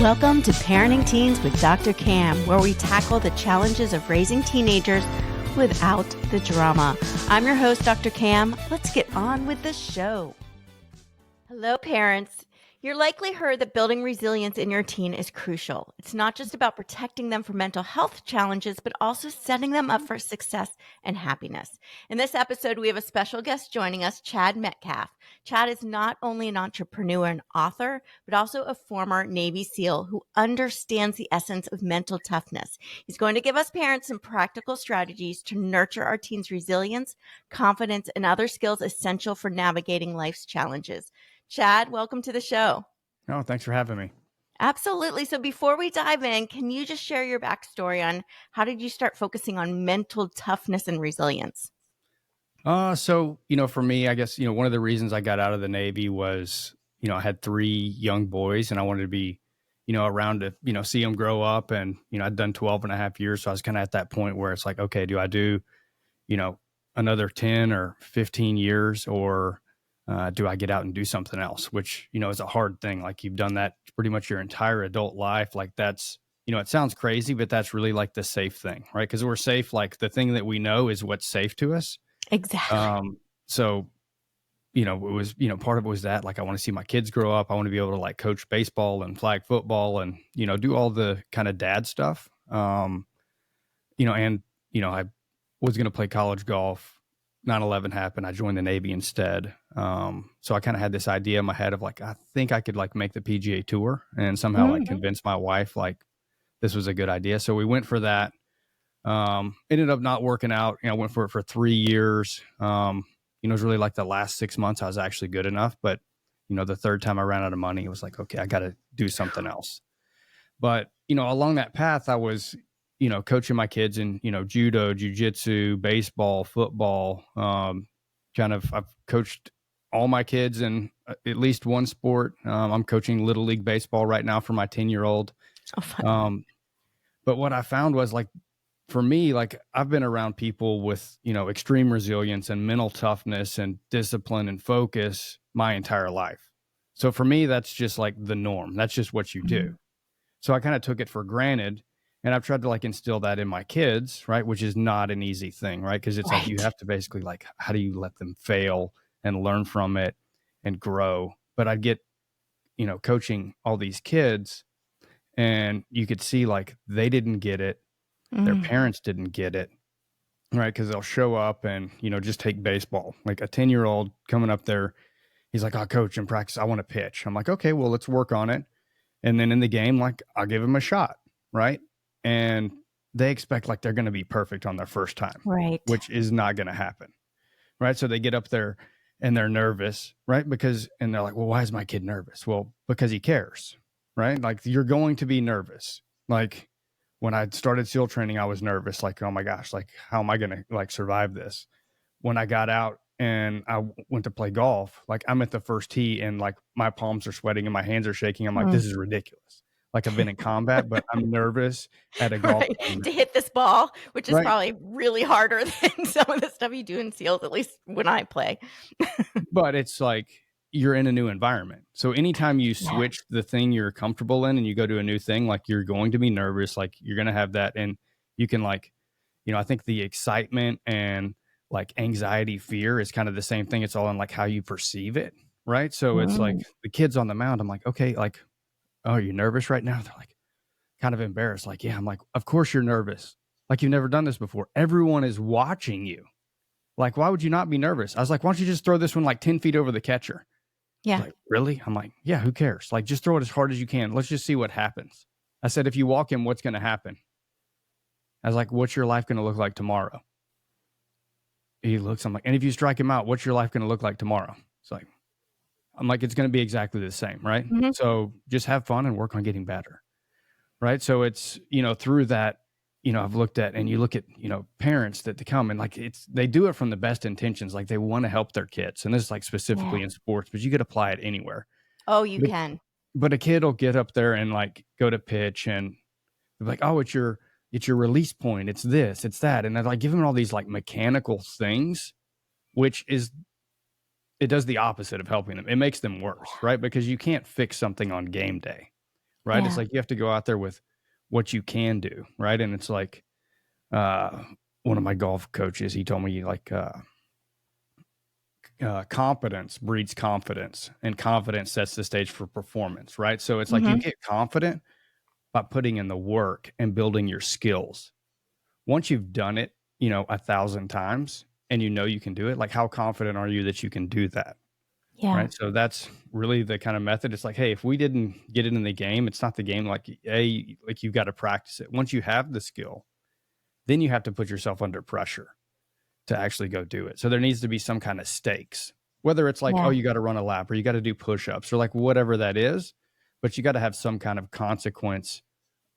Welcome to Parenting Teens with Dr. Cam, where we tackle the challenges of raising teenagers without the drama. I'm your host, Dr. Cam. Let's get on with the show. Hello, parents. You're likely heard that building resilience in your teen is crucial. It's not just about protecting them from mental health challenges, but also setting them up for success and happiness. In this episode, we have a special guest joining us, Chad Metcalf. Chad is not only an entrepreneur and author, but also a former Navy SEAL who understands the essence of mental toughness. He's going to give us parents some practical strategies to nurture our teens' resilience, confidence, and other skills essential for navigating life's challenges. Chad, welcome to the show. Oh, thanks for having me. Absolutely. So before we dive in, can you just share your backstory on how did you start focusing on mental toughness and resilience? For me, I guess, one of the reasons I got out of the Navy was, I had 3 young boys and I wanted to be, around to, see them grow up. And, I'd done 12 and a half years. So I was kind of at that point where it's like, okay, do I do, another 10 or 15 years or do I get out and do something else, which, is a hard thing. Like you've done that pretty much your entire adult life. Like that's, it sounds crazy, but that's really like the safe thing, right? Because we're safe. Like the thing that we know is what's safe to us. Exactly. It was, part of it was that like, I want to see my kids grow up. I want to be able to like coach baseball and flag football and, do all the kind of dad stuff. I was going to play college golf. 9/11 happened. I joined the Navy instead. So I kind of had this idea in my head of like, I think I could like make the PGA Tour and somehow like convince my wife like this was a good idea. So we went for that. Ended up not working out. I went for it for 3 years. It was really like the last 6 months I was actually good enough. But, the third time I ran out of money, it was like, okay, I got to do something else. But, along that path, I was coaching my kids in, judo, jujitsu, baseball, football. I've coached all my kids in at least one sport. I'm coaching Little League baseball right now for my 10-year-old. Oh, fun. But what I found was like, for me, like I've been around people with, extreme resilience and mental toughness and discipline and focus my entire life. So for me, that's just like the norm. That's just what you do. So I kind of took it for granted. And I've tried to like instill that in my kids, right? Which is not an easy thing, right? Because it's like you have to basically like, how do you let them fail and learn from it and grow? But I'd get, coaching all these kids and you could see like they didn't get it. Their parents didn't get it, right? Because they'll show up and, just take baseball. Like a 10-year-old coming up there, he's like, oh, coach, in practice, I want to pitch. I'm like, okay, well, let's work on it. And then in the game, like I'll give him a shot, right? And they expect like they're going to be perfect on their first time, Right. which is not going to happen, right? So they get up there and they're nervous, right? And they're like, well, why is my kid nervous? Well, because he cares, right? Like you're going to be nervous. Like when I started SEAL training, I was nervous. Like, oh my gosh, like how am I going to like survive this? When I got out and I went to play golf, like I'm at the first tee and like my palms are sweating and my hands are shaking. I'm like, this is ridiculous. Like I've been in combat, but I'm nervous at a golf tournament. To hit this ball, which is probably really harder than some of the stuff you do in SEALs, at least when I play. But it's like you're in a new environment. So anytime you switch the thing you're comfortable in and you go to a new thing, like you're going to be nervous, like you're going to have that. And you can like, I think the excitement and like anxiety, fear is kind of the same thing. It's all in like how you perceive it. Right. So it's like the kids on the mound. I'm like, okay, like, oh, are you nervous right now? They're like kind of embarrassed. Like, yeah, I'm like, of course you're nervous. Like you've never done this before. Everyone is watching you. Like, why would you not be nervous? I was like, why don't you just throw this one like 10 feet over the catcher? Yeah. Like, really? I'm like, yeah, who cares? Like, just throw it as hard as you can. Let's just see what happens. I said, if you walk him, what's going to happen? I was like, what's your life going to look like tomorrow? He looks, I'm like, and if you strike him out, what's your life going to look like tomorrow? It's like, I'm like, it's going to be exactly the same, right? So just have fun and work on getting better, right? So it's, through that, I've looked at, and you look at, parents that come and like, they do it from the best intentions. Like they want to help their kids. And this is like specifically in sports, but you could apply it anywhere. Oh, you can. But a kid will get up there and like go to pitch and be like, oh, it's your release point. It's this, it's that. And I like give them all these like mechanical things, which is, it does the opposite of helping them. It makes them worse, right? Because you can't fix something on game day. right? It's like you have to go out there with what you can do, right? And it's like one of my golf coaches, he told me like competence breeds confidence, and confidence sets the stage for performance, right? So it's like you get confident by putting in the work and building your skills. Once you've done it, 1,000 times and you can do it, like how confident are you that you can do that? Yeah. Right. So that's really the kind of method. It's like, hey, if we didn't get it in the game, it's not the game. Like, like you've got to practice it. Once you have the skill, then you have to put yourself under pressure to actually go do it. So there needs to be some kind of stakes, whether it's like, oh, you got to run a lap or you got to do push-ups or like whatever that is, but you got to have some kind of consequence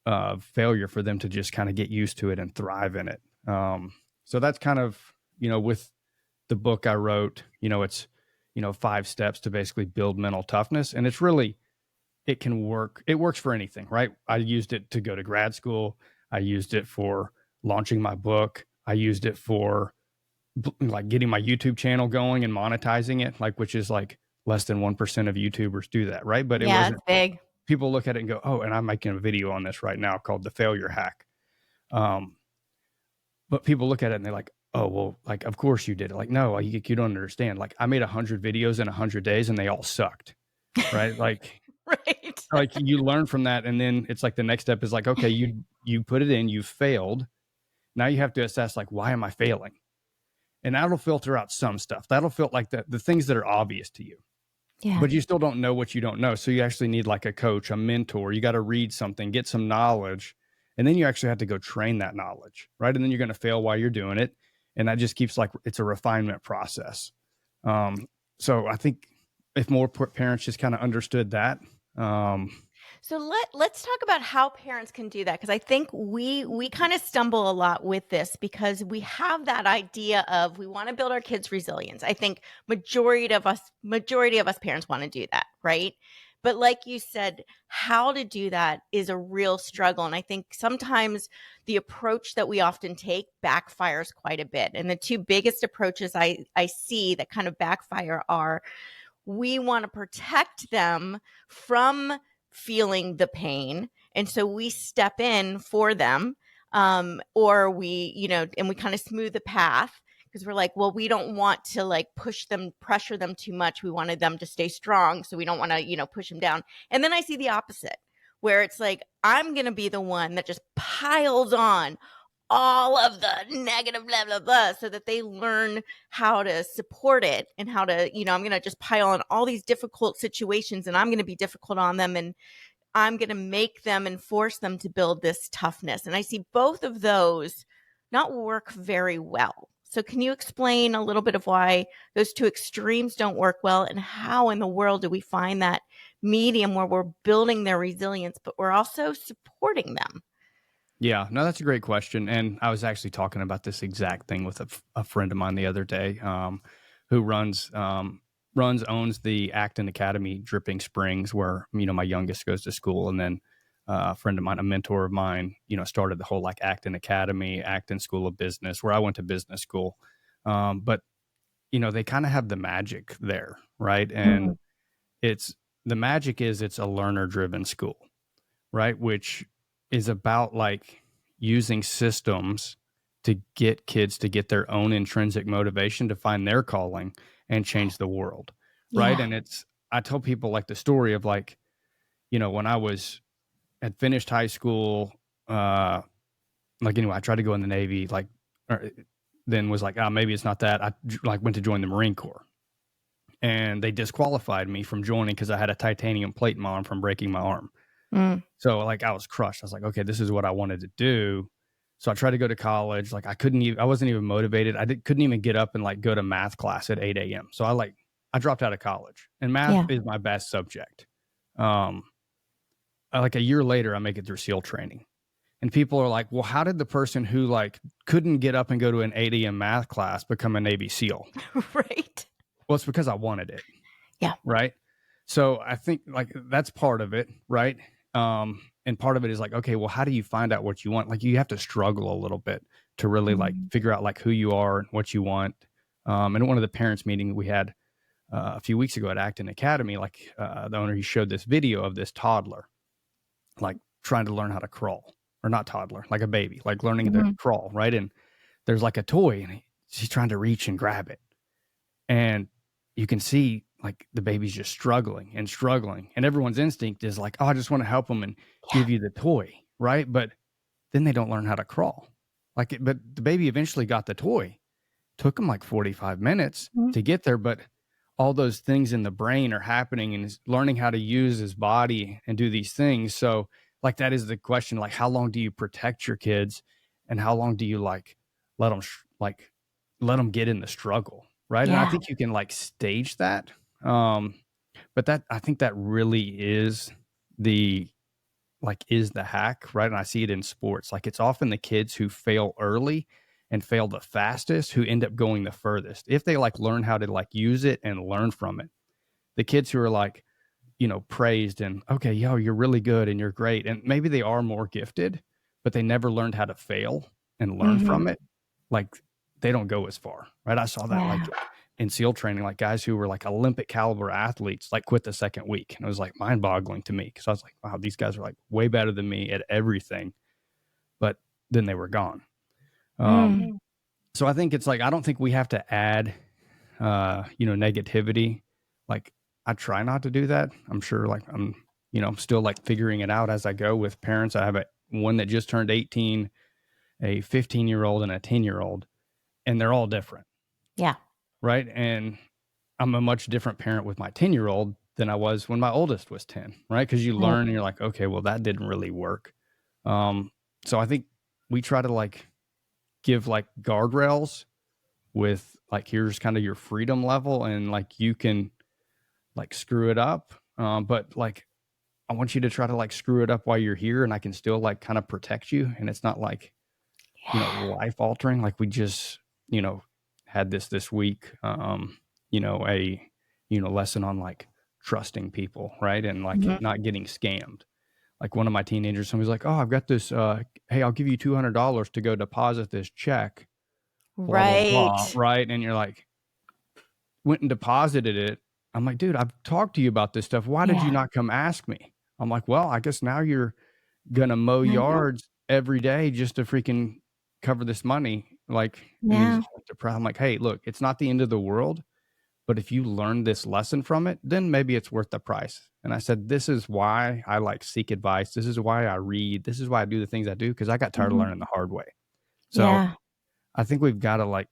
of failure for them to just kind of get used to it and thrive in it. So that's kind of, with the book I wrote, it's, 5 steps to basically build mental toughness. And it's really, it can work. It works for anything, right? I used it to go to grad school. I used it for launching my book. I used it for like getting my YouTube channel going and monetizing it, like, which is like less than 1% of YouTubers do that. Right. But it wasn't it's big. People look at it and go, oh, and I'm making a video on this right now called The Failure Hack. But people look at it and they're like, oh, well, like, of course you did it. Like, no, you don't understand. Like, I made 100 videos in 100 days and they all sucked. Right. Like, Right. like you learn from that. And then it's like the next step is like, okay, you put it in, you failed. Now you have to assess, like, why am I failing? And that'll filter out some stuff. That'll feel like the things that are obvious to you. Yeah. But you still don't know what you don't know. So you actually need like a coach, a mentor. You got to read something, get some knowledge, and then you actually have to go train that knowledge, right? And then you're going to fail while you're doing it. And that just keeps like, it's a refinement process. So I think if more parents just kind of understood that. So let's talk about how parents can do that, because I think we kind of stumble a lot with this because we have that idea of we want to build our kids' resilience. I think majority of us parents want to do that, right? But like you said, how to do that is a real struggle. And I think sometimes the approach that we often take backfires quite a bit. And the two biggest approaches I see that kind of backfire are, we want to protect them from feeling the pain. And so we step in for them, or we, and we kind of smooth the path because we're like, well, we don't want to like pressure them too much. We wanted them to stay strong. So we don't want to, push them down. And then I see the opposite, where it's like, I'm going to be the one that just piles on all of the negative blah, blah, blah, so that they learn how to support it and how to, I'm going to just pile on all these difficult situations and I'm going to be difficult on them. And I'm going to make them and force them to build this toughness. And I see both of those not work very well. So can you explain a little bit of why those two extremes don't work well, and how in the world do we find that medium where we're building their resilience, but we're also supporting them? Yeah, no, that's a great question. And I was actually talking about this exact thing with a friend of mine the other day, who owns the Acton Academy, Dripping Springs, where, my youngest goes to school. And then a friend of mine, a mentor of mine, started the whole like Acton Academy, Acton School of Business, where I went to business school. But, they kind of have the magic there, right? And the magic is it's a learner driven school, right? Which is about like using systems to get kids to get their own intrinsic motivation to find their calling and change the world. Right. Yeah. And I tell people like the story of like, when I had finished high school, I tried to go in the Navy, then was like, oh, maybe it's not that. I went to join the Marine Corps, and they disqualified me from joining because I had a titanium plate in my arm from breaking my arm. So like I was crushed. I was like, okay, this is what I wanted to do. So I tried to go to college. Like I wasn't even motivated. Couldn't even get up and like go to math class at 8 a.m. So I dropped out of college, and math is my best subject. Like a year later, I make it through SEAL training, and people are like, well, how did the person who like couldn't get up and go to an 8 a.m. math class become a Navy SEAL? Right. Well, it's because I wanted it. Yeah. Right. So I think like that's part of it. Right. And part of it is like, okay, well, how do you find out what you want? Like you have to struggle a little bit to really like figure out like who you are and what you want. And one of the parents meeting we had a few weeks ago at Acton Academy, like the owner, he showed this video of this toddler, like trying to learn how to crawl, or not toddler, like a baby, like learning to Mhm. crawl, right? And there's like a toy and she's trying to reach and grab it. And you can see like the baby's just struggling and struggling. And everyone's instinct is like, oh, I just want to help them and Yeah. give you the toy, right? But then they don't learn how to crawl. But the baby eventually got the toy. Took him like 45 minutes Mhm. to get there, but all those things in the brain are happening and he's learning how to use his body and do these things. So like that is the question, like how long do you protect your kids and how long do you like let them let them get in the struggle, right? And I Yeah. think you can like stage that. But that I think that really the is the hack, right? And I see it in sports. Like it's often the kids who fail early and fail the fastest who end up going the furthest. If they like learn how to like use it and learn from it. The kids who are like, praised and okay, yo, you're really good and you're great. And maybe they are more gifted, but they never learned how to fail and learn Mhm. from it. Like they don't go as far, right? I saw that like Yeah. in SEAL training, like guys who were like Olympic caliber athletes, like quit the second week. And it was like mind boggling to me because I was like, wow, these guys are like way better than me at everything. But then they were gone. Mm. So I think it's like, I don't think we have to add, negativity. Like I try not to do that. I'm sure like I'm still like figuring it out as I go with parents. I have one that just turned 18, a 15-year-old and a 10-year-old, and they're all different. Yeah. Right. And I'm a much different parent with my 10-year-old than I was when my oldest was 10. Right. Cause you Right. learn and you're like, okay, well that didn't really work. So I think we try to like give like guardrails with like, here's kind of your freedom level and like, you can like screw it up. But like, I want you to try to like screw it up while you're here and I can still like kind of protect you. And it's not like, Yeah. life altering. Like we just, had this week, a, lesson on like trusting people. Right. And like Mhm. not getting scammed. Like one of my teenagers, somebody's like, oh, I've got this, hey, I'll give you $200 to go deposit this check, blah, blah, blah. Right. Right. And you're like, went and deposited it. I'm like, dude, I've talked to you about this stuff. Why did you Yeah. not come ask me? I'm like, well, I guess now you're gonna mow I know. yards every day just to freaking cover this money. Like, and he's Yeah. like depressed. I'm like, hey, look, it's not the end of the world, but if you learn this lesson from it, then maybe it's worth the price. And I said, this is why I like seek advice. This is why I read. This is why I do the things I do because I got tired of Mhm. learning the hard way. So Yeah. I think we've got to like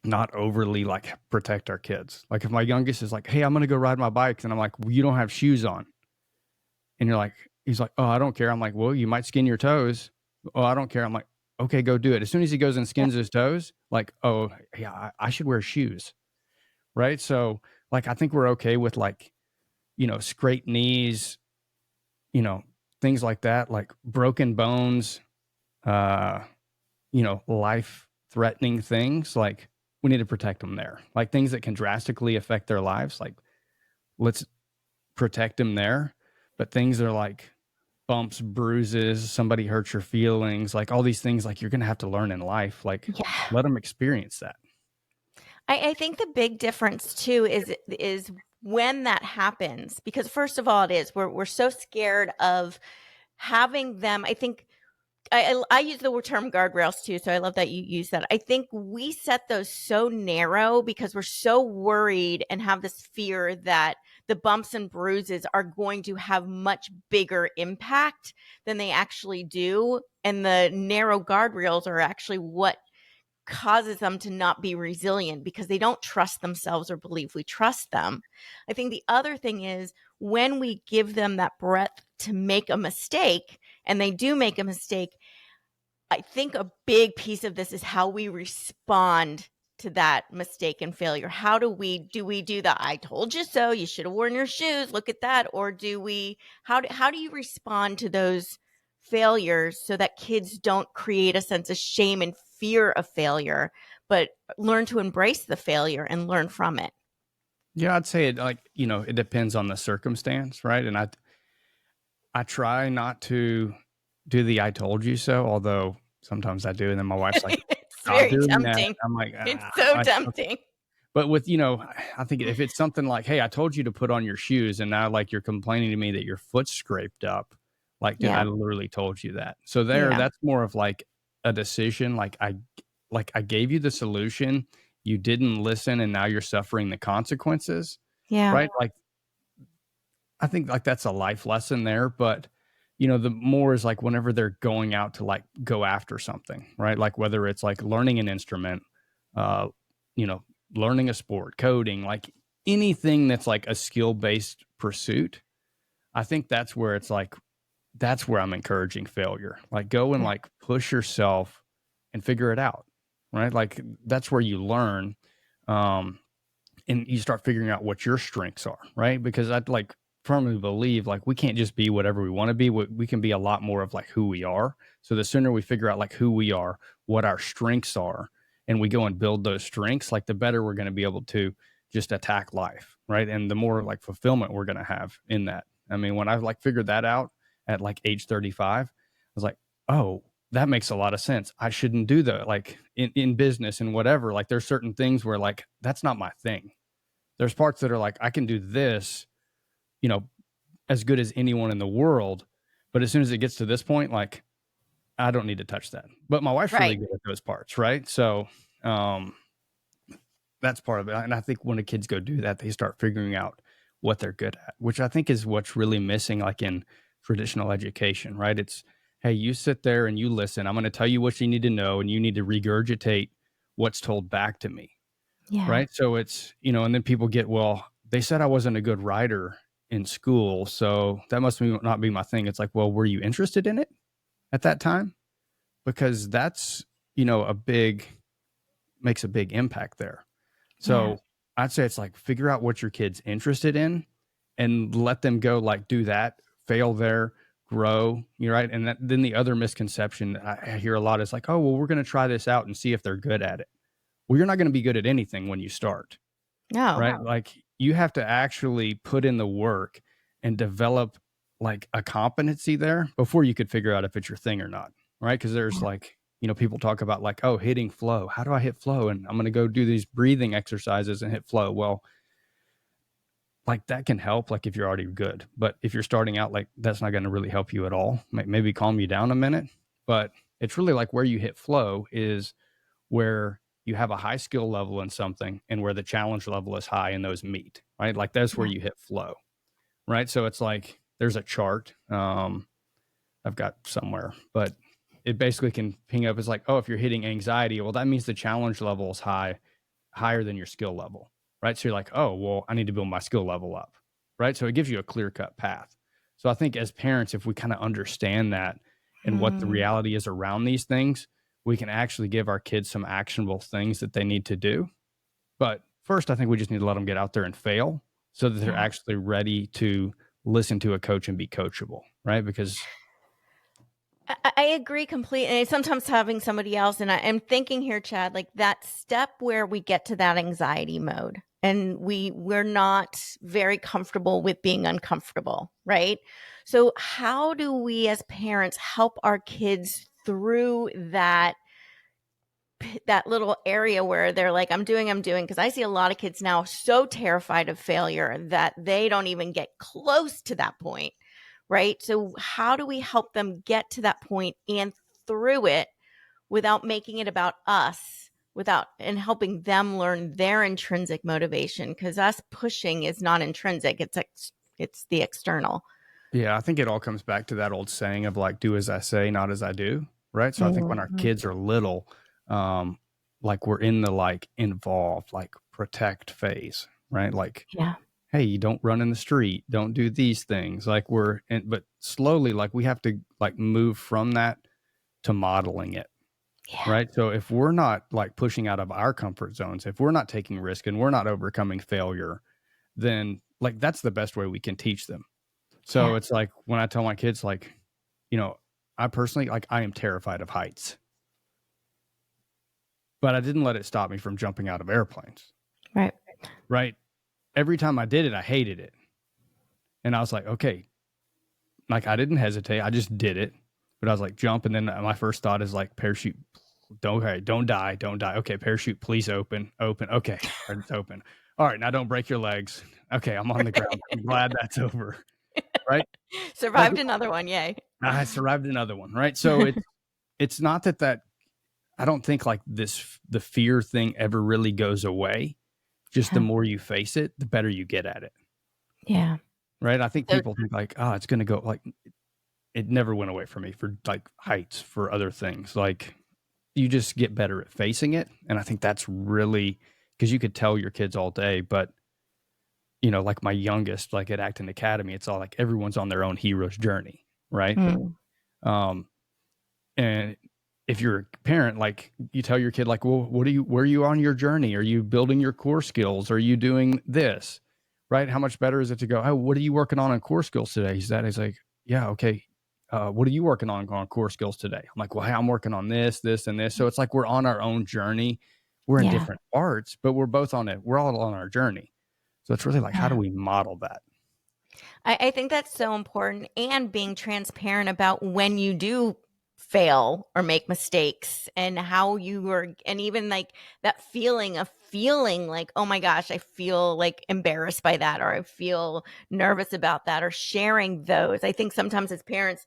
not overly like protect our kids. Like if my youngest is like, hey, I'm gonna go ride my bike, and I'm like, well, you don't have shoes on, and he's like, oh, I don't care. I'm like, well, you might skin your toes. Oh, I don't care. I'm like, okay, go do it. As soon as he goes and Yeah. skins his toes, like, oh yeah, I should wear shoes, right? So like, I think we're okay with like, scraped knees, things like that, like broken bones, uh, life threatening things. Like we need to protect them there, like things that can drastically affect their lives. Like let's protect them there. But things are like bumps, bruises, somebody hurts your feelings, like all these things, like you're going to have to learn in life. Like Yeah. let them experience that. I think the big difference too is when that happens, because first of all, it is we're so scared of having them. I think I use the term guardrails too, so I love that you use that. I think we set those so narrow because we're so worried and have this fear that the bumps and bruises are going to have much bigger impact than they actually do. And the narrow guardrails are actually what causes them to not be resilient because they don't trust themselves or believe we trust them. I think the other thing is when we give them that breadth to make a mistake and they do make a mistake, I think a big piece of this is how we respond to that mistake and failure. How do we do the I told you so, you should have worn your shoes, look at that, or do we how do you respond to those failures so that kids don't create a sense of shame and fear of failure, but learn to embrace the failure and learn from it? Yeah, I'd say it like, it depends on the circumstance, right? And I try not to do the I told you so, although sometimes I do. And then my wife's like, It's stop very doing that. tempting. I'm like, It's so okay. tempting. But with, I think if it's something like, hey, I told you to put on your shoes and now like you're complaining to me that your foot's scraped up, Like, dude, I Yeah. literally told you that. So Yeah. that's more of like a decision. Like I gave you the solution, you didn't listen, and now you're suffering the consequences, Yeah. right? Like, I think like that's a life lesson there, but the more is like whenever they're going out to like go after something, right? Like whether it's like learning an instrument, uh, you know, learning a sport, coding, like anything that's like a skill-based pursuit. I think that's where I'm encouraging failure. Like go and Yeah. like push yourself and figure it out, right? Like that's where you learn. Um, and you start figuring out what your strengths are, right? Because I'd like firmly believe like we can't just be whatever we want to be. We can be a lot more of like who we are. So the sooner we figure out like who we are, what our strengths are, and we go and build those strengths, like the better we're going to be able to just attack life, right? And the more like fulfillment we're going to have in that. I mean, when I like figured that out at like age 35, I was like, oh, that makes a lot of sense. I shouldn't do that. Like in business and whatever, like there's certain things where like, that's not my thing. There's parts that are like, I can do this, you know, as good as anyone in the world. But as soon as it gets to this point, like, I don't need to touch that. But my wife's really Right. good at those parts, right? So um, that's part of it. And I think when the kids go do that, they start figuring out what they're good at, which I think is what's really missing, like in traditional education, right? It's, hey, you sit there and you listen. I'm going to tell you what you need to know, and you need to regurgitate what's told back to me. Yeah. Right. So it's, and then people get, well, they said I wasn't a good writer in school, so that must not be my thing. It's like, well, were you interested in it at that time? Because that's, makes a big impact there. Yeah. So I'd say it's like figure out what your kid's interested in and let them go, like do that, fail there, grow. You're right. And then the other misconception I hear a lot is like, oh, well, we're going to try this out and see if they're good at it. Well, you're not going to be good at anything when you start. No. Right? Like you have to actually put in the work and develop like a competency there before you could figure out if it's your thing or not. Right? Because there's like, people talk about like, oh, hitting flow. How do I hit flow? And I'm going to go do these breathing exercises and hit flow. Well, like that can help, like if you're already good. But if you're starting out, like that's not going to really help you at all. Maybe calm you down a minute. But it's really like where you hit flow is where you have a high skill level in something and where the challenge level is high and those meet, right? Like that's where Yeah. you hit flow, right? So it's like there's a chart I've got somewhere, but it basically can ping up as like, oh, if you're hitting anxiety, well, that means the challenge level is higher than your skill level, right? So you're like, oh, well, I need to build my skill level up, right? So it gives you a clear cut path. So I think as parents, if we kind of understand that and what the Mm. reality is around these things, we can actually give our kids some actionable things that they need to do. But first, I think we just need to let them get out there and fail so that they're Yeah. actually ready to listen to a coach and be coachable, right? Because I agree completely. And sometimes having somebody else, and I'm thinking here, Chad, like that step where we get to that anxiety mode and we're not very comfortable with being uncomfortable, right? So how do we as parents help our kids through that little area where they're like, I'm doing, because I see a lot of kids now so terrified of failure that they don't even get close to that point. Right. So how do we help them get to that point and through it without making it about us, and helping them learn their intrinsic motivation? Because us pushing is not intrinsic. It's the external. yeah, I think it all comes back to that old saying of like, do as I say, not as I do. Right. So I think when our Mhm. kids are little, like we're in the like involved, like protect phase, right? Like, Yeah. hey, you don't run in the street, don't do these things. Like but slowly, like we have to like move from that to modeling it. Yeah. Right. So if we're not like pushing out of our comfort zones, if we're not taking risk and we're not overcoming failure, then like that's the best way we can teach them. So Yeah. it's like when I tell my kids, like, you know, I personally, like, I am terrified of heights, but I didn't let it stop me from jumping out of airplanes. Right. Right. Every time I did it, I hated it. And I was like, okay, like I didn't hesitate. I just did it. But I was like, jump. And then my first thought is like, parachute, don't die. Okay, parachute, please open. Okay, all right, it's open. All right, now don't break your legs. Okay, I'm on the ground. I'm glad that's over. Right. Like Survived another one. Yay. I survived another one, right? So it's not that I don't think like the fear thing ever really goes away. Just the Yeah. more you face it, the better you get at it, Yeah. right? I think So people think like, oh, it's going to go like it never went away for me for like heights, for other things. Like you just get better at facing it. And I think that's really because you could tell your kids all day, but like my youngest, like at Acton Academy, it's all like everyone's on their own hero's journey, right? mm, Um, and if you're a parent, like you tell your kid, like, well, where are you on your journey? Are you building your core skills? Are you doing this? Right? How much better is it to go, oh, what are you working on core skills today? He's like, yeah, okay. What are you working on core skills today? I'm like, well, hey, I'm working on this, this, and this. So it's like we're on our own journey. We're in yeah. different parts, but we're both on it. We're all on our journey. So it's really like, how do Yeah. we model that? I think that's so important, and being transparent about when you do fail or make mistakes and how you were, and even like that feeling of feeling like, oh my gosh, I feel like embarrassed by that, or I feel nervous about that, or sharing those. I think sometimes as parents,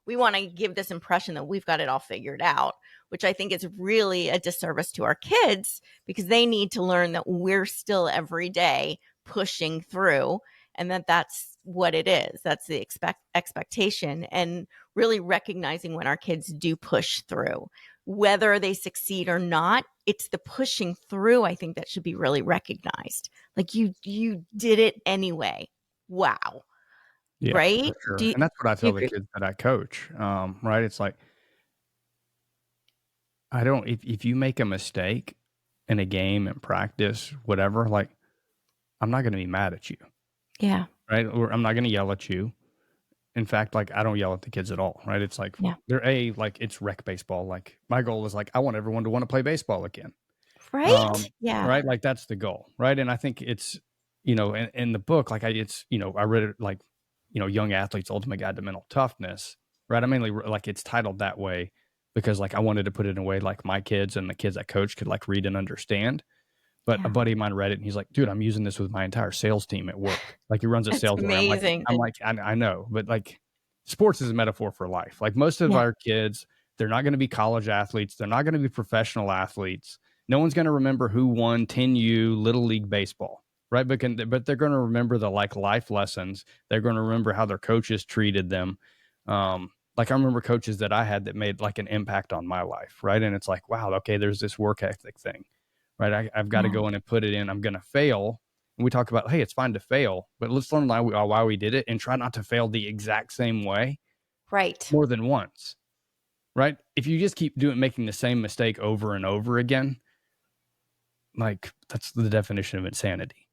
we want to give this impression that we've got it all figured out, which I think is really a disservice to our kids, because they need to learn that we're still every day pushing through, and that's what it is. That's the expectation, and really recognizing when our kids do push through, whether they succeed or not. It's the pushing through, I think, that should be really recognized. Like you did it anyway. Wow. Yeah, Right? for sure. And that's what I Do you tell the agree? kids that I coach. Right. It's like, I don't, if you make a mistake in a game and practice, whatever, like, I'm not going to be mad at you. Yeah. Right. Or I'm not going to yell at you. In fact, like, I don't yell at the kids at all. Right. It's like, Yeah. like, it's rec baseball. Like, my goal is like, I want everyone to want to play baseball again. Right? Yeah. Right. Like, that's the goal. Right. And I think it's, in the book, like, I read it like, Young Athletes Ultimate Guide to Mental Toughness. Right. I mainly like it's titled that way because like I wanted to put it in a way like my kids and the kids I coach could like read and understand. But a Yeah. buddy of mine read it and he's like, dude, I'm using this with my entire sales team at work. Like he runs a That's sales org. amazing. I know, but like sports is a metaphor for life. Like most of Yeah. our kids, they're not going to be college athletes. They're not going to be professional athletes. No one's going to remember who won 10U Little League Baseball, right? But they're going to remember the like life lessons. They're going to remember how their coaches treated them. Like I remember coaches that I had that made like an impact on my life, right? And it's like, wow, okay, there's this work ethic thing, right? I've got to Yeah. go in and put it in. I'm going to fail. And we talk about, hey, it's fine to fail, but let's learn why we did it and try not to fail the exact same way Right. more than once, right? If you just keep making the same mistake over and over again, like that's the definition of insanity,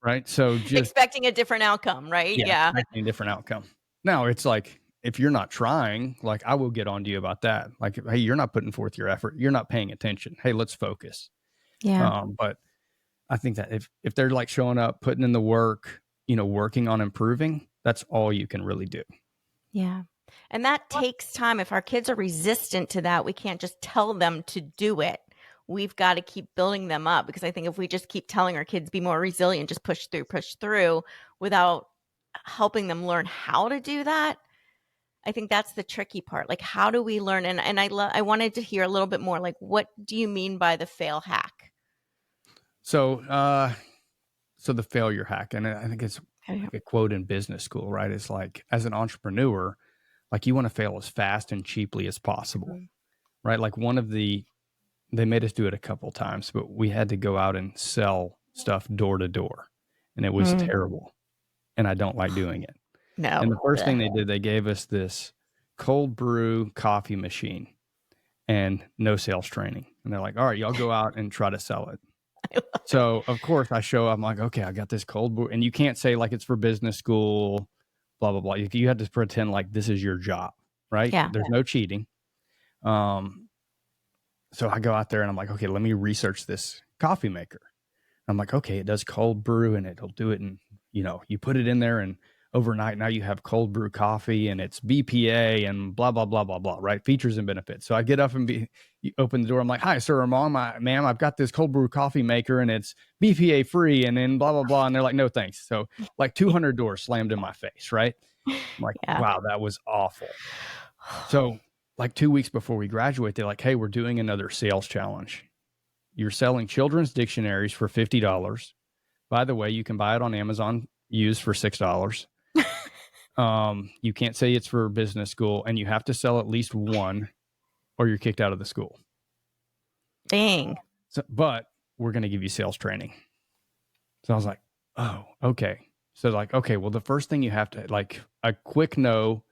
right? So just, Expecting a different outcome, right? yeah, Yeah. expecting a different outcome. Now it's like, if you're not trying, like I will get on to you about that. Like, hey, you're not putting forth your effort. You're not paying attention. Hey, let's focus. Yeah. But I think that if they're like showing up, putting in the work, working on improving, that's all you can really do. Yeah. And that takes time. If our kids are resistant to that, we can't just tell them to do it. We've got to keep building them up, because I think if we just keep telling our kids be more resilient, just push through without helping them learn how to do that, I think that's the tricky part. Like, how do we learn? And I wanted to hear a little bit more, like, what do you mean by the fail hack? So, so the failure hack, and I think it's like a quote in business school, right? It's like, as an entrepreneur, like you want to fail as fast and cheaply as possible, right? Like they made us do it a couple times, but we had to go out and sell stuff door to door, and it was terrible. And I don't like doing it. No. And the first thing they did, they gave us this cold brew coffee machine and no sales training. And they're like, all right, y'all go out and try to sell it. So of course I show up, I'm like, okay, I got this cold brew. And you can't say like it's for business school, blah, blah, blah. You have to pretend like this is your job, right? Yeah. There's no cheating. So I go out there and I'm like, okay, let me research this coffee maker. I'm like, okay, it does cold brew and it'll do it. And, you put it in there and overnight, now you have cold brew coffee and it's BPA and blah, blah, blah, blah, blah, right? Features and benefits. So I get up and open the door. I'm like, hi, sir or ma'am, I've got this cold brew coffee maker and it's BPA free and then blah, blah, blah. And they're like, no, thanks. So like 200 doors slammed in my face, right? I'm like, wow, that was awful. So like 2 weeks before we graduate, they're like, hey, we're doing another sales challenge. You're selling children's dictionaries for $50. By the way, you can buy it on Amazon used for $6. You can't say it's for business school, and you have to sell at least one or you're kicked out of the school. Dang. So, but we're going to give you sales training. So I was like, oh, okay. So like, okay, well, the first thing you have to, like, a quick no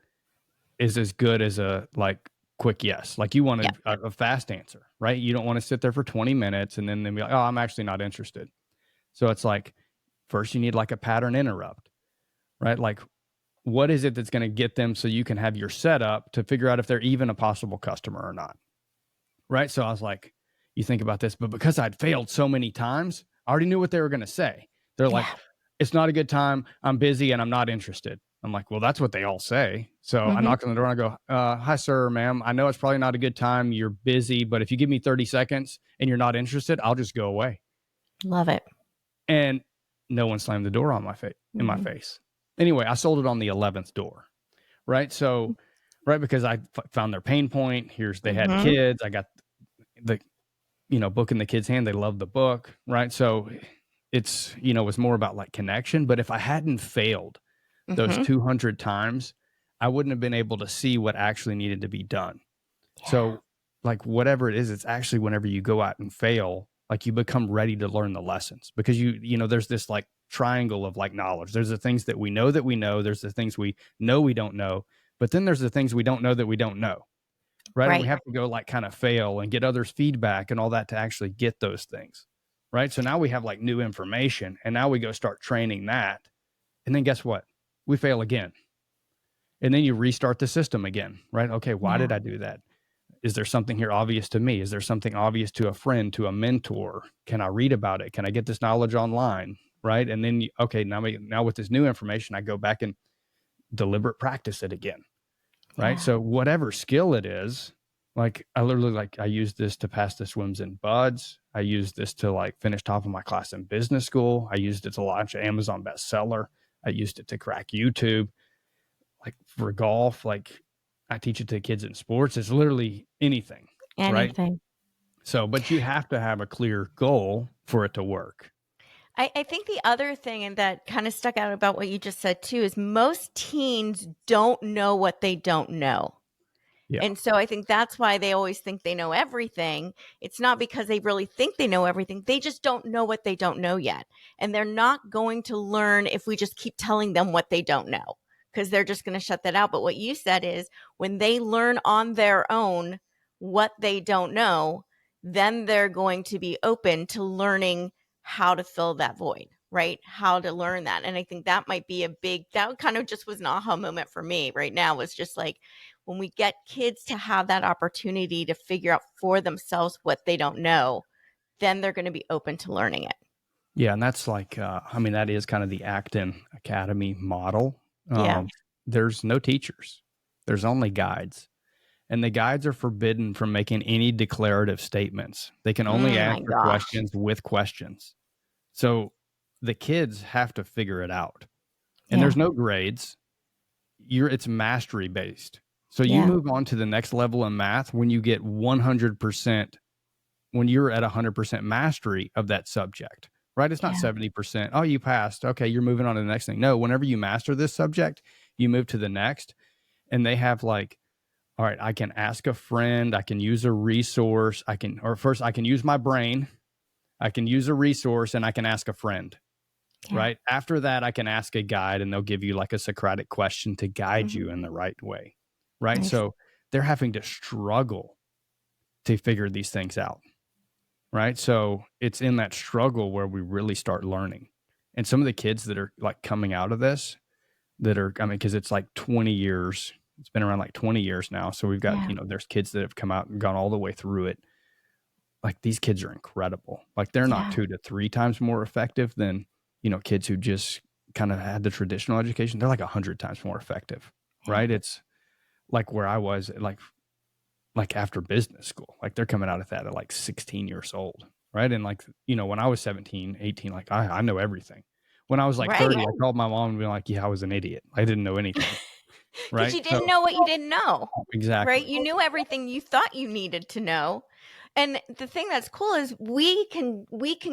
is as good as a like quick yes. Like you want a fast answer, right? You don't want to sit there for 20 minutes and then be like, oh, I'm actually not interested. So it's like, first you need like a pattern interrupt, right? Like, what is it that's going to get them so you can have your setup to figure out if they're even a possible customer or not, right? So I was like, you think about this, but because I'd failed so many times, I already knew what they were going to say. They're like, it's not a good time. I'm busy and I'm not interested. I'm like, well, that's what they all say. So I knock on the door and I go, hi, sir or ma'am. I know it's probably not a good time. You're busy, but if you give me 30 seconds and you're not interested, I'll just go away. Love it. And no one slammed the door on my face in my face. Anyway, I sold it on the 11th door, right? So, right, because I found their pain point. They had kids. I got the, book in the kids' hand. They loved the book, right? So it's, it was more about like connection. But if I hadn't failed those 200 times, I wouldn't have been able to see what actually needed to be done. Yeah. So like whatever it is, it's actually whenever you go out and fail, like you become ready to learn the lessons because there's this like triangle of like knowledge. There's the things that we know, there's the things we know we don't know, but then there's the things we don't know that we don't know. Right. And we have to go like kind of fail and get others' feedback and all that to actually get those things. Right. So now we have like new information and now we go start training that. And then guess what? We fail again. And then you restart the system again. Right. Okay. Why did I do that? Is there something here obvious to me? Is there something obvious to a friend, to a mentor? Can I read about it? Can I get this knowledge online? Right. And then, now with this new information, I go back and deliberate practice it again. Right. Yeah. So whatever skill it is, like I literally I used this to pass the swims and buds. I used this to like finish top of my class in business school. I used it to launch an Amazon bestseller. I used it to crack YouTube. Like for golf, like I teach it to kids in sports. It's literally anything. Right? So, but you have to have a clear goal for it to work. I think the other thing, and that kind of stuck out about what you just said too, is most teens don't know what they don't know. Yeah. And so I think that's why they always think they know everything. It's not because they really think they know everything. They just don't know what they don't know yet. And they're not going to learn if we just keep telling them what they don't know, because they're just going to shut that out. But what you said is when they learn on their own what they don't know, then they're going to be open to learning how to fill that void, right? How to learn that. And I think that might be that kind of just was an aha moment for me right now, was just like, when we get kids to have that opportunity to figure out for themselves what they don't know, then they're going to be open to learning it. Yeah. And that's like, that is kind of the Acton Academy model. There's no teachers. There's only guides. And the guides are forbidden from making any declarative statements. They can only answer questions with questions. So the kids have to figure it out. And there's no grades. It's mastery based. So you move on to the next level in math when you get 100%, when you're at 100% mastery of that subject, right? It's not 70%. Oh, you passed. Okay, you're moving on to the next thing. No, whenever you master this subject, you move to the next. And they have like, all right, I can ask a friend, I can use a resource, I can use my brain, I can use a resource, and I can ask a friend, right? After that, I can ask a guide, and they'll give you like a Socratic question to guide you in the right way, right? Nice. So they're having to struggle to figure these things out, right? So it's in that struggle where we really start learning. And some of the kids that are like coming out of this, because it's like 20 years, it's been around like 20 years now. So we've got, there's kids that have come out and gone all the way through it. Like these kids are incredible. Like they're not 2 to 3 times more effective than, kids who just kind of had the traditional education, they're like 100 times more effective, right? It's like where I was like after business school, like they're coming out of that at like 16 years old. Right. And like, when I was 17, 18, like I know everything. When I was like Right. 30, I called my mom and be like, yeah, I was an idiot. I didn't know anything. Because Right. you didn't So know what you didn't know, right? exactly. You knew everything you thought you needed to know. And the thing that's cool is we can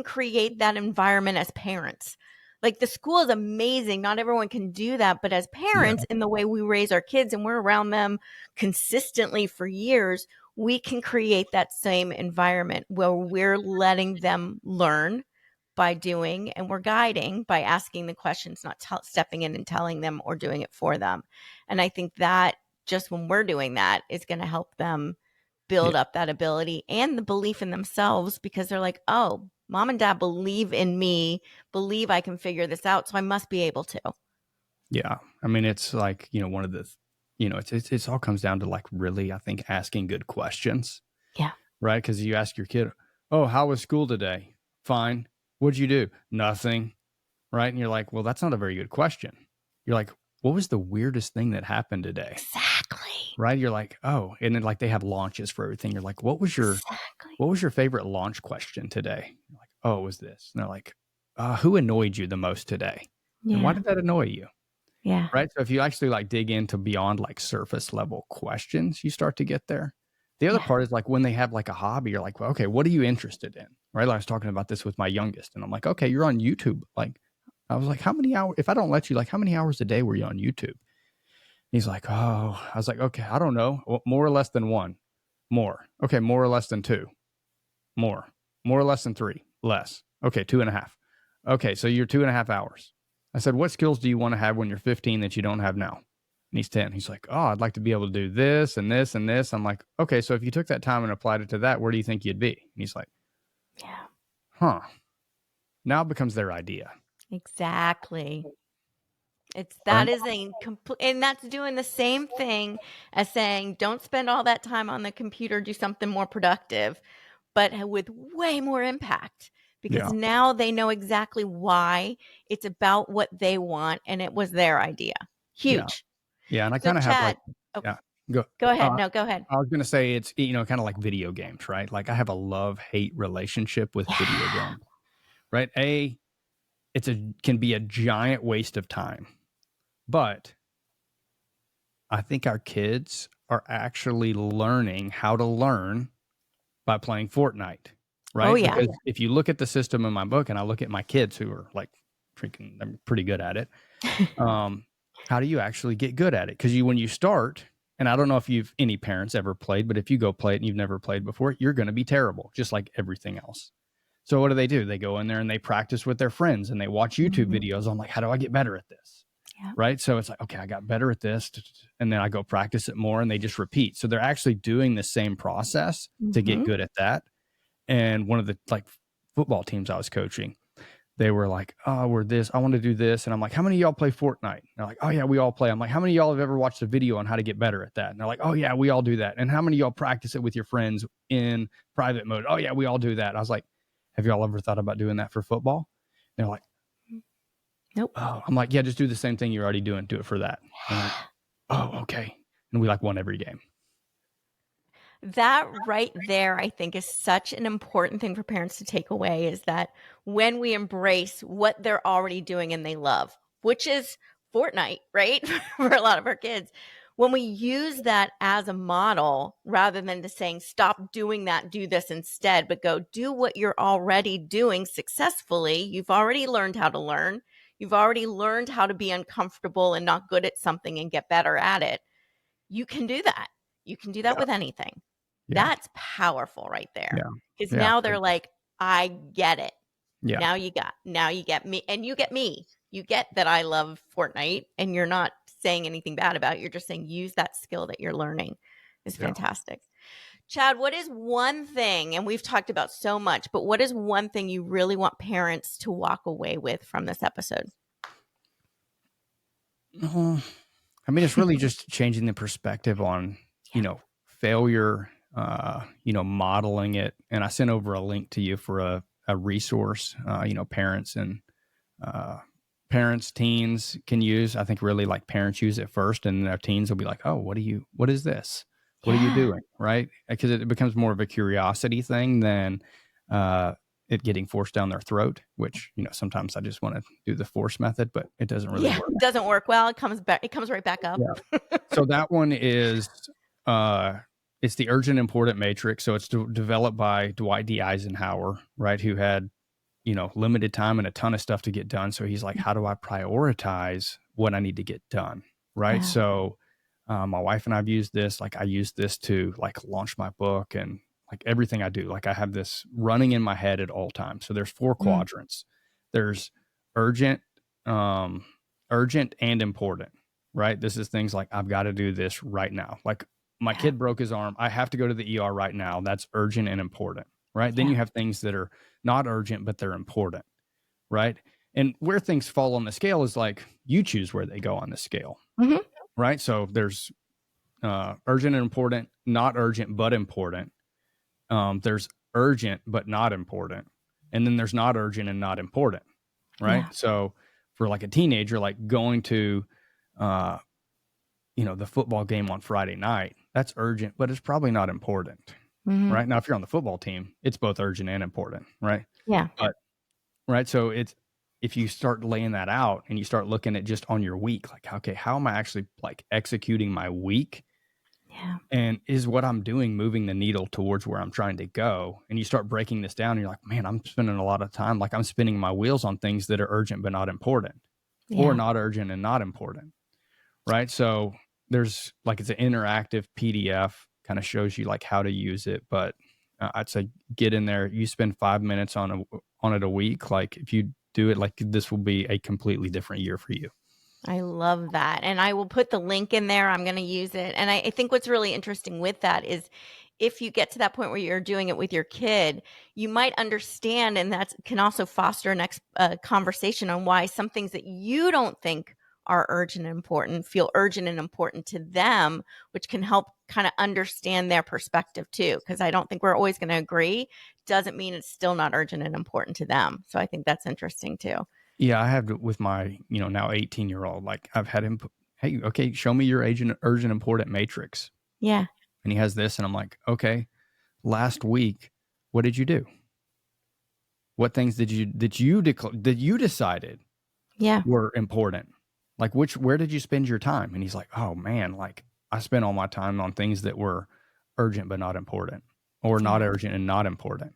create that environment as parents. Like the school is amazing. Not everyone can do that, but as Yeah. parents, in the way we raise our kids and we're around them consistently for years, we can create that same environment where we're letting them learn by doing, and we're guiding by asking the questions, not stepping in and telling them or doing it for them. And I think that just when we're doing that is going to help them Yeah. build up that ability and the belief in themselves, because they're like, oh, mom and dad believe in me, believe I can figure this out, so I must be able to. Yeah. I mean, it's like, one of the, it's all comes down to like really, I think, asking good questions. Yeah. Right. Because you ask your kid, oh, how was school today? Fine. What'd you do? Nothing. Right. And you're like, well, that's not a very good question. You're like, what was the weirdest thing that happened today? Exactly. Right. You're like, oh, and then like they have launches for everything. You're like, what was your favorite launch question today? You're like, oh, it was this. And they're like, who annoyed you the most today? Yeah. And why did that annoy you? Yeah. Right. So if you actually like dig into beyond like surface level questions, you start to get there. The other part is like when they have like a hobby, you're like, well, okay, what are you interested in? Right. I was talking about this with my youngest and I'm like, okay, you're on YouTube. Like, I was like, how many hours, if I don't let you, like, how many hours a day were you on YouTube? He's like, oh, I was like, okay, I don't know. Well, more or less than one. More. Okay. More or less than two. More or less than three. Less. Okay. 2.5. Okay. So you're 2.5 hours. I said, what skills do you want to have when you're 15 that you don't have now? And he's 10. He's like, oh, I'd like to be able to do this and this and this. I'm like, okay, so if you took that time and applied it to that, where do you think you'd be? And he's like, Yeah. huh. Now it becomes their idea. Exactly. That is a complete, and that's doing the same thing as saying, don't spend all that time on the computer, do something more productive, but with way more impact, because now they know exactly why. It's about what they want, and it was their idea. Huge. Yeah. And I So kind of have like, Chad, yeah, go ahead. No, go ahead. I was going to say it's, kind of like video games, right? Like I have a love-hate relationship with video games, right? Can be a giant waste of time, but I think our kids are actually learning how to learn by playing Fortnite, right? Oh, yeah. Because if you look at the system in my book and I look at my kids who are like freaking, I'm pretty good at it. How do you actually get good at it? Because when you start, and I don't know if any parents ever played, but if you go play it and you've never played before, you're going to be terrible, just like everything else. So what do? They go in there and they practice with their friends and they watch YouTube videos on like, how do I get better at this? Yeah. Right. So it's like, okay, I got better at this. And then I go practice it more and they just repeat. So they're actually doing the same process to get good at that. And one of the like football teams I was coaching, they were like, oh, I want to do this. And I'm like, how many of y'all play Fortnite? And they're like, oh yeah, we all play. I'm like, how many of y'all have ever watched a video on how to get better at that? And they're like, oh yeah, we all do that. And how many of y'all practice it with your friends in private mode? Oh yeah, we all do that. I was like, have y'all ever thought about doing that for football? And they're like, nope. Oh, I'm like, yeah, just do the same thing you're already doing. Do it for that. Like, oh, okay. And we like won every game. That right there, I think, is such an important thing for parents to take away, is that when we embrace what they're already doing and they love, which is Fortnite, right? For a lot of our kids, when we use that as a model, rather than just saying, stop doing that, do this instead, but go do what you're already doing successfully. You've already learned how to learn. You've already learned how to be uncomfortable and not good at something and get better at it. You can do that. You can do that with anything. Yeah. That's powerful right there. Because now they're like, I get it. Yeah. Now you get me, and you get me. You get that I love Fortnite, and you're not saying anything bad about it. You're just saying use that skill that you're learning. Is fantastic. Chad, what is one thing, and we've talked about so much, but what is one thing you really want parents to walk away with from this episode? I mean, it's really just changing the perspective on, failure, modeling it. And I sent over a link to you for a resource, parents and parents, teens can use. I think really like parents use it first, and their teens will be like, oh, what is this? What are you Yeah. doing? Right. Because it becomes more of a curiosity thing than it getting forced down their throat, which, sometimes I just want to do the force method, but it doesn't really Yeah. work. It doesn't work well. It comes back. It comes right back up. Yeah. So that one is, it's the urgent important matrix. So it's developed by Dwight D. Eisenhower, right? Who had, limited time and a ton of stuff to get done. So he's like, how do I prioritize what I need to get done? Right. Yeah. So my wife and I've used this, like I use this to like launch my book and like everything I do. Like I have this running in my head at all times. So there's 4 quadrants. There's urgent, urgent and important, right? This is things like, I've got to do this right now. Like my kid broke his arm. I have to go to the ER right now. That's urgent and important, right? Then you have things that are not urgent, but they're important, right? And where things fall on the scale is like, you choose where they go on the scale, right? So there's urgent and important, not urgent, but important. There's urgent, but not important. And then there's not urgent and not important, right? Yeah. So for like a teenager, like going to, the football game on Friday night, that's urgent, but it's probably not important, right? Now, if you're on the football team, it's both urgent and important, right? Yeah. But, right. So if you start laying that out and you start looking at just on your week, like, okay, how am I actually like executing my week? Yeah. And is what I'm doing moving the needle towards where I'm trying to go? And you start breaking this down and you're like, man, I'm spending a lot of time. Like I'm spinning my wheels on things that are urgent, but not important, or not urgent and not important. Right. So there's like, it's an interactive PDF, kind of shows you like how to use it. But I'd say get in there. You spend 5 minutes on it a week. Like if you do it, like this will be a completely different year for you. I love that. And I will put the link in there. I'm going to use it. And I think what's really interesting with that is if you get to that point where you're doing it with your kid, you might understand, and that can also foster an conversation on why some things that you don't think are urgent and important feel urgent and important to them, which can help kind of understand their perspective too. Because I don't think we're always going to agree. Doesn't mean it's still not urgent and important to them. So I think that's interesting too. Yeah, I have with my, now 18-year-old, like I've had him, hey, okay, show me your urgent important matrix. Yeah. And he has this, and I'm like, okay, last week, what did you do? What things did you decided were important? Like where did you spend your time? And he's like, oh man, like I spent all my time on things that were urgent but not important, or not urgent and not important.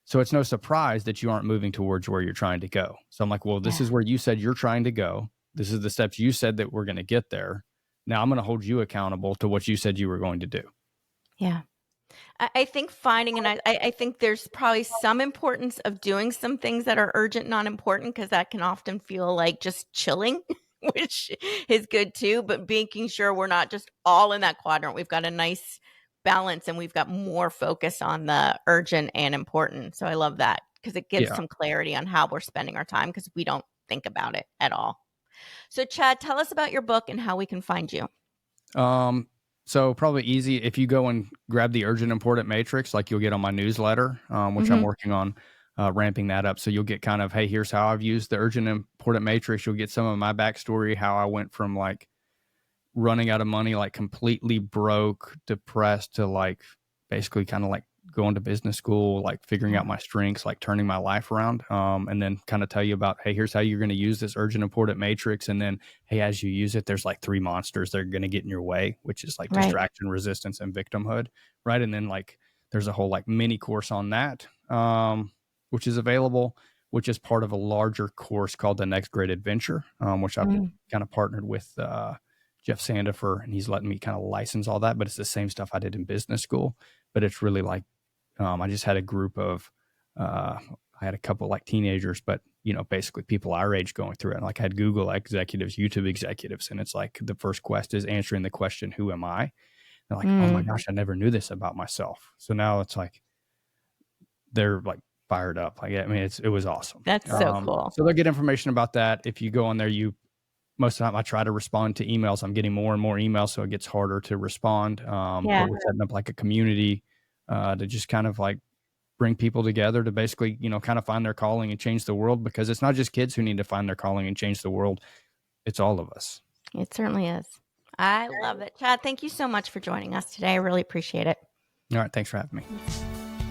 So it's no surprise that you aren't moving towards where you're trying to go. So I'm like, well, this is where you said you're trying to go. This is the steps you said that we're going to get there. Now I'm going to hold you accountable to what you said you were going to do. Yeah. I think finding, and I think there's probably some importance of doing some things that are urgent, not important, because that can often feel like just chilling, which is good too. But making sure we're not just all in that quadrant. We've got a nice balance and we've got more focus on the urgent and important. So I love that because it gives some clarity on how we're spending our time because we don't think about it at all. So Chad, tell us about your book and how we can find you. So probably easy if you go and grab the urgent important matrix, like you'll get on my newsletter, which I'm working on ramping that up. So you'll get kind of, hey, here's how I've used the urgent important matrix. You'll get some of my backstory, how I went from like running out of money, like completely broke, depressed, to like basically kind of like going to business school, like figuring out my strengths, like turning my life around. And then kind of tell you about, hey, here's how you're going to use this urgent important matrix. And then, hey, as you use it, there's like 3 monsters that are going to get in your way, which is like distraction, resistance, and victimhood. Right. And then like, there's a whole like mini course on that, which is available, which is part of a larger course called The Next Great Adventure, which I've kind of partnered with, Jeff Sandifer, and he's letting me kind of license all that, but it's the same stuff I did in business school, but it's really like, I just had a group of, I had a couple like teenagers, but basically people our age going through it. And like I had Google executives, YouTube executives. And it's like, the first quest is answering the question, who am I? They're like, oh my gosh, I never knew this about myself. So now it's like, they're like fired up. Like, I mean, it was awesome. That's so cool. So they'll get information about that. If you go on there, most of the time I try to respond to emails. I'm getting more and more emails, so it gets harder to respond. But we're setting up like a community to just kind of like bring people together to basically, kind of find their calling and change the world, because it's not just kids who need to find their calling and change the world. It's all of us. It certainly is. I love it. Chad, thank you so much for joining us today. I really appreciate it. All right. Thanks for having me.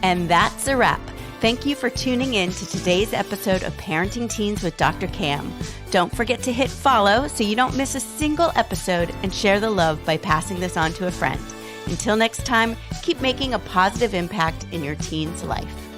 And that's a wrap. Thank you for tuning in to today's episode of Parenting Teens with Dr. Cam. Don't forget to hit follow so you don't miss a single episode, and share the love by passing this on to a friend. Until next time, keep making a positive impact in your teen's life.